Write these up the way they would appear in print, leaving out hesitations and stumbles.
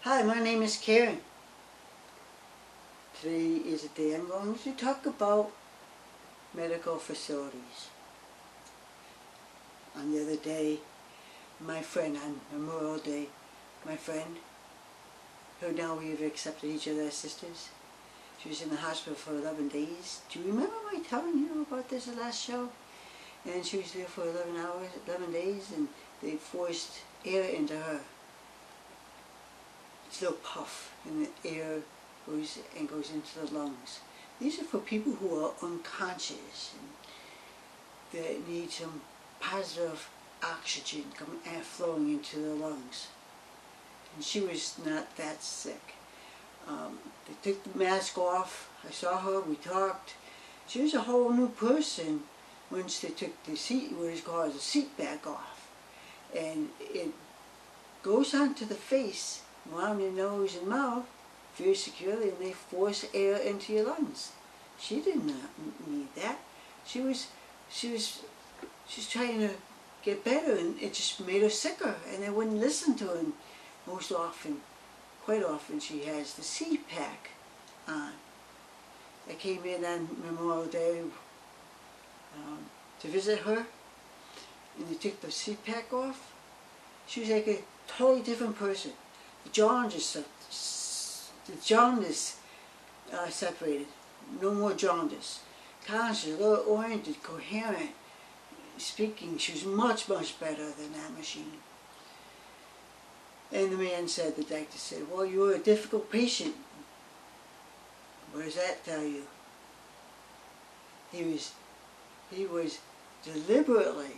Hi, my name is Karen. Today is a day I'm going to talk about medical facilities. On the other day, my friend, on Memorial Day, my friend, who now we've accepted each other as sisters, she was in the hospital for 11 days. Do you remember me telling you about this the last show? And she was there for 11 days, and they forced air into her. It's a little puff, and the air goes into the lungs. These are for people who are unconscious and that need some positive oxygen flowing into the lungs. And she was not that sick. They took the mask off. I saw her, we talked. She was a whole new person once they took the seat, what is called the seat back off. And it goes onto the face, around your nose and mouth, very securely, and they force air into your lungs. She did not need that. She was trying to get better, and it just made her sicker, and they wouldn't listen to her. And most often, quite often, she has the CPAC on. I came in on Memorial Day to visit her, and they took the CPAC off. She was like a totally different person. The jaundice separated. No more jaundice. Conscious, a little oriented, coherent, speaking. She was much, much better than that machine. And the man said, the doctor said, well, you were a difficult patient. What does that tell you? He was deliberately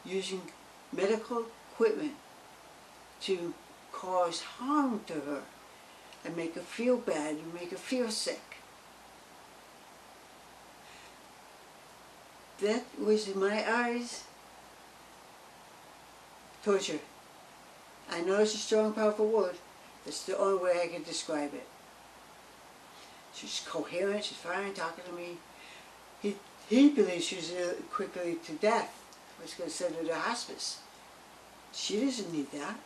using medical equipment to cause harm to her and make her feel bad and make her feel sick. That was, in my eyes, torture. I know it's a strong, powerful word. That's the only way I can describe it. She's coherent, she's fine, talking to me. He believes she was quickly to death. I was going to send her to hospice. She doesn't need that.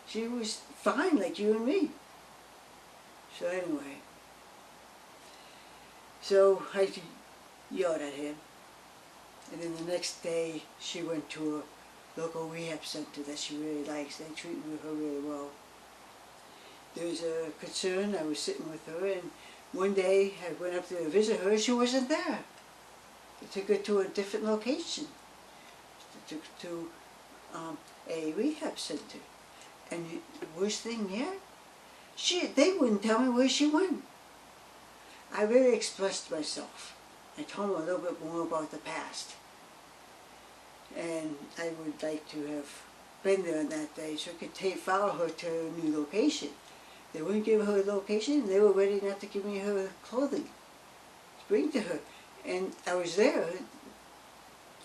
She was fine like you and me. So anyway, so I yelled at him. And then the next day she went to a local rehab center that she really likes. They treated her really well. There was a concern. I was sitting with her, and one day I went up there to visit her. She wasn't there. They took her to a different location. They took her to a rehab center. And the worst thing yet, they wouldn't tell me where she went. I really expressed myself. I told them a little bit more about the past. And I would like to have been there on that day so I could follow her to a new location. They wouldn't give her a location, and they were ready not to give me her clothing to bring to her. And I was there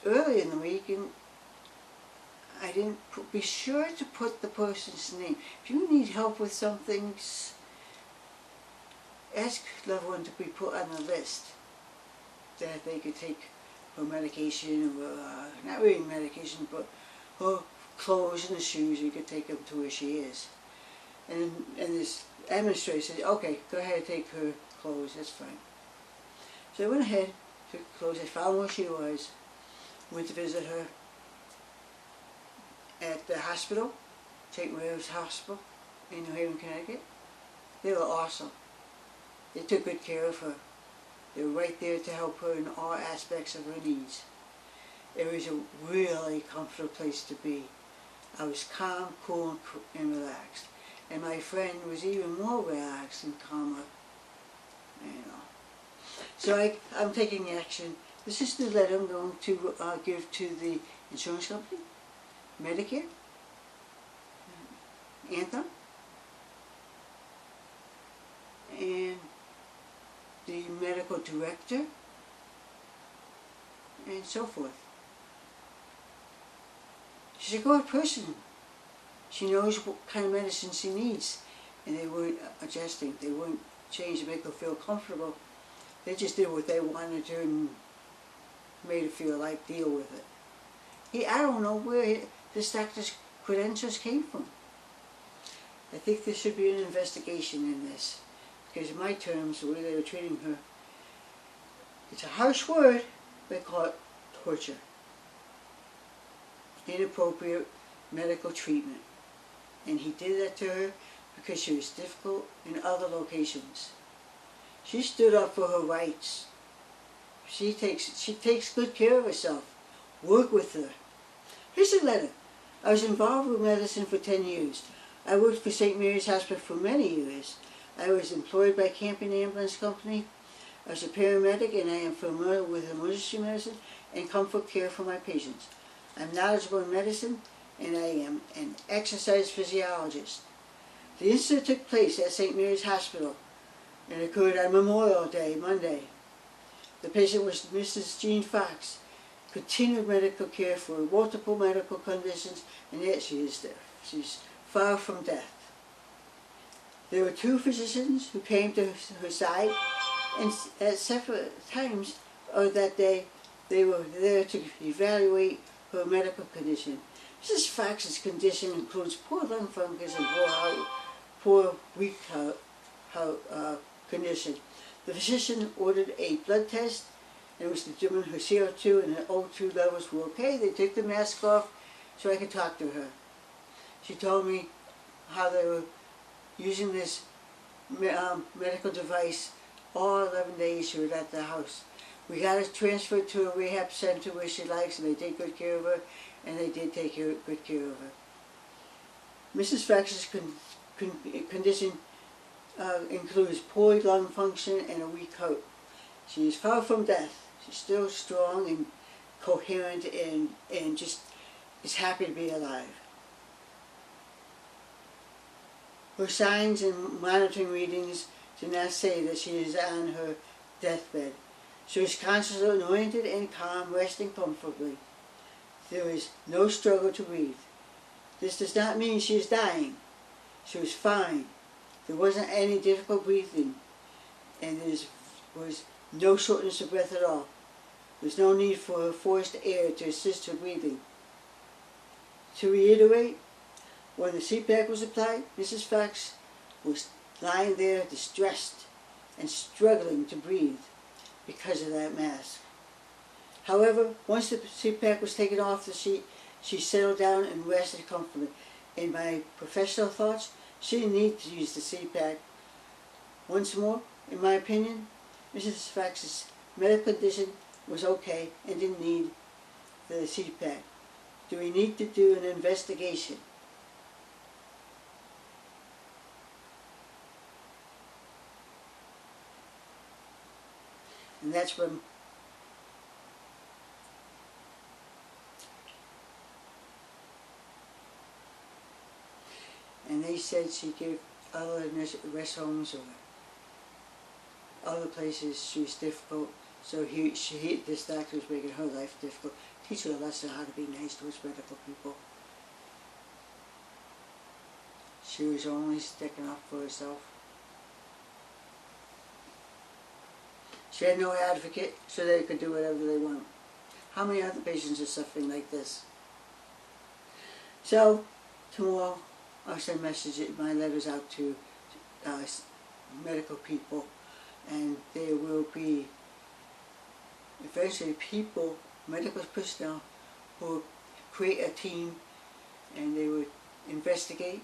early in the week, and I didn't be sure to put the person's name. If you need help with something, ask loved one to be put on the list that they could take her medication, or not really medication, but her clothes and the shoes. You could take them to where she is. And this administrator said, okay, go ahead and take her clothes, that's fine. So I went ahead, took the clothes, I found where she was, went to visit her at the hospital, St. Mary's Hospital in New Haven, Connecticut. They were awesome. They took good care of her. They were right there to help her in all aspects of her needs. It was a really comfortable place to be. I was calm, cool, and relaxed. And my friend was even more relaxed and calmer, you know. So I'm taking action. This is the letter I'm going to give to the insurance company, Medicare, Anthem, and the medical director, and so forth. She's a good person. She knows what kind of medicine she needs, and they weren't adjusting. They weren't changed to make her feel comfortable. They just did what they wanted to and made her feel like deal with it. I don't know where this doctor's credentials came from. I think there should be an investigation in this, because in my terms, the way they were treating her, it's a harsh word, they call it torture. Inappropriate medical treatment. And he did that to her because she was difficult in other locations. She stood up for her rights. She takes good care of herself. Work with her. Here's a letter. I was involved with medicine for 10 years. I worked for St. Mary's Hospital for many years. I was employed by Camping Ambulance Company. I was a paramedic, and I am familiar with emergency medicine and comfort care for my patients. I'm knowledgeable in medicine, and I am an exercise physiologist. The incident took place at St. Mary's Hospital and occurred on Memorial Day, Monday. The patient was Mrs. Jean Fox. Continued medical care for multiple medical conditions, and yet she is deaf. She's far from death. There were 2 physicians who came to her side, and at separate times of that day, they were there to evaluate her medical condition. Mrs. Fox's condition includes poor lung function and poor weak heart condition. The physician ordered a blood test, and it was determined her CO2 and her O2 levels were okay. They took the mask off so I could talk to her. She told me how they were using this medical device all 11 days she was at the house. We got her transferred to a rehab center where she likes, and they take good care of her, and they did take good care of her. Mrs. Fox's condition includes poor lung function and a weak heart. She is far from death. She's still strong and coherent and just is happy to be alive. Her signs and monitoring readings do not say that she is on her deathbed. She is consciously oriented and calm, resting comfortably. There is no struggle to breathe. This does not mean she is dying. She was fine. There wasn't any difficult breathing, and there was no shortness of breath at all. There's no need for forced air to assist her breathing. To reiterate, when the CPAP was applied, Mrs. Fox was lying there distressed and struggling to breathe because of that mask. However, once the CPAP was taken off the sheet, she settled down and rested comfortably. In my professional thoughts, she didn't need to use the CPAP. Once more, in my opinion, Mrs. Fox's medical condition was okay and didn't need the CPAP. Do we need to do an investigation? And that's when they said she gave other rest homes or other places she was difficult, so this doctor was making her life difficult. Teach her a lesson how to be nice to us medical people. She was only sticking up for herself. She had no advocate, so they could do whatever they want. How many other patients are suffering like this? So, tomorrow I'll send my letters out to medical people, and there will be eventually people, medical personnel, who will create a team, and they would investigate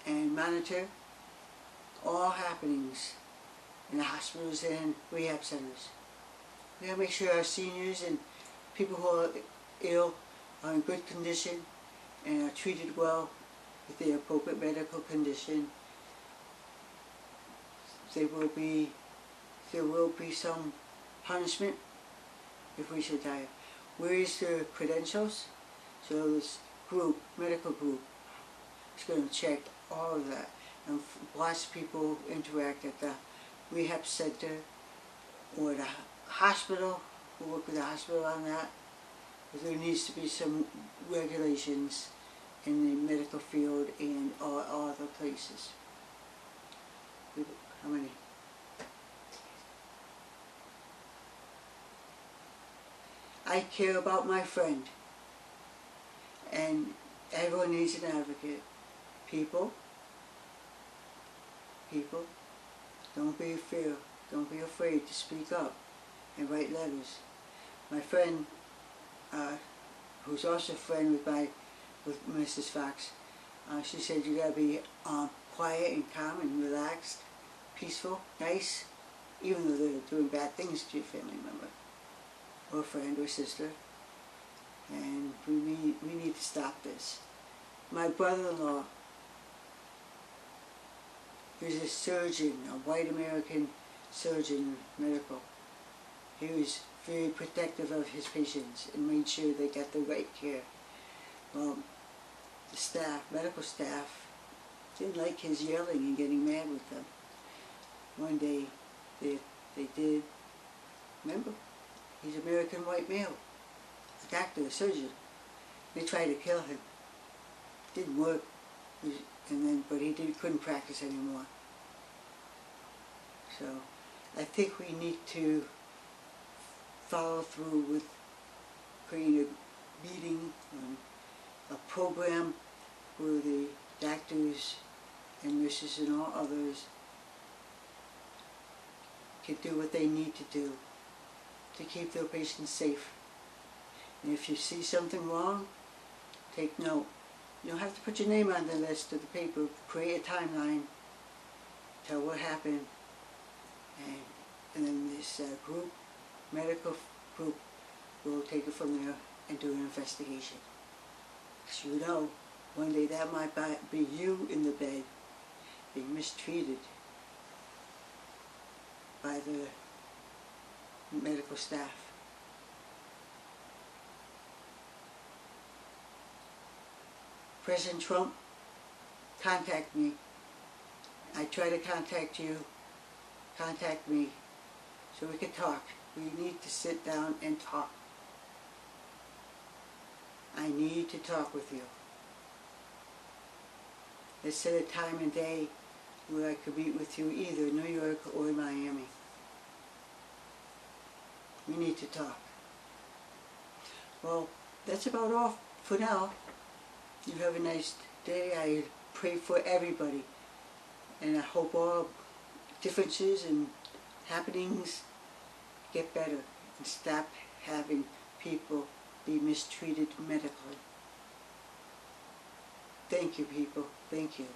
and monitor all happenings in the hospitals and rehab centers. We gotta make sure our seniors and people who are ill are in good condition and are treated well with the appropriate medical condition. There will be some punishment if we should die. Where is the credentials? So this group, medical group, is going to check all of that and watch people interact at the rehab center or the hospital. We'll work with the hospital on that. But there needs to be some regulations in the medical field and all other places. How many? I care about my friend, and everyone needs an advocate. People, don't be afraid. Don't be afraid to speak up and write letters. My friend, who's also a friend with Mrs. Fox, she said you gotta be quiet and calm and relaxed, peaceful, nice, even though they're doing bad things to your family member, or friend, or sister. And we need to stop this. My brother-in-law is a surgeon, a white American surgeon, medical. He was very protective of his patients and made sure they got the right care. Well, the staff, medical staff, didn't like his yelling and getting mad with them. One day, they did. Remember, he's American white male, a doctor, a surgeon. They tried to kill him. Didn't work, but he couldn't practice anymore. So, I think we need to follow through with creating a meeting, a program where the doctors and nurses and all others can do what they need to do to keep their patients safe. And if you see something wrong, take note. You don't have to put your name on the list of the paper. Create a timeline, tell what happened, and then this medical group, will take it from there and do an investigation. Because you know, one day that might be you in the bed being mistreated by the medical staff. President Trump, contact me. I try to contact you. Contact me so we can talk. We need to sit down and talk. I need to talk with you. Let's set a time and day where I could meet with you either in New York or in Miami. We need to talk. Well, that's about all for now. You have a nice day. I pray for everybody. And I hope all differences and happenings get better and stop having people be mistreated medically. Thank you, people. Thank you.